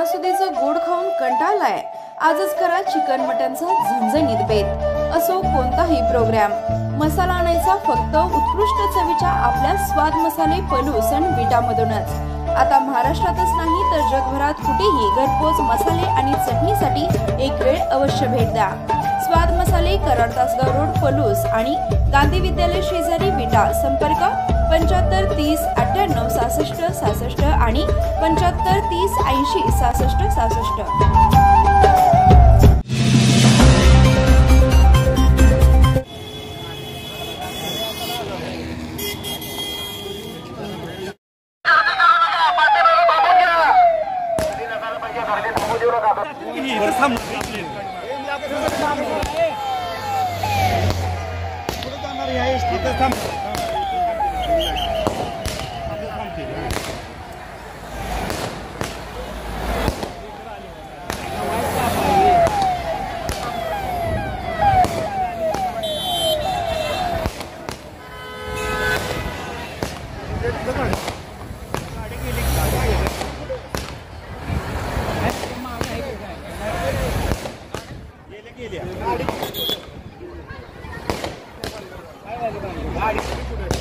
सणासुदीचं गोड खाऊन कंटाळलाय? आजच करा चिकन मटनचा झणझणीत बेत। असो कोणताही प्रोग्राम, मसाला आणायचा फक्त उत्कृष्ट चवीच्या आपल्या स्वाद मसाले पलूस आणि विटामधूनच। आता महाराष्ट्रातच नाही तर जगभरात कुठेही घरपोच मसाले आणि चटणीसाठी एक वेळ अवश्य भेट द्या। स्वाद मसाले, कराड तासगाव रोड, पलूस आणि गांधी विद्यालय शेजारी, विटा। संपर्क 75 30 98 66 66 आणि 75 30 80 66 66। गाडी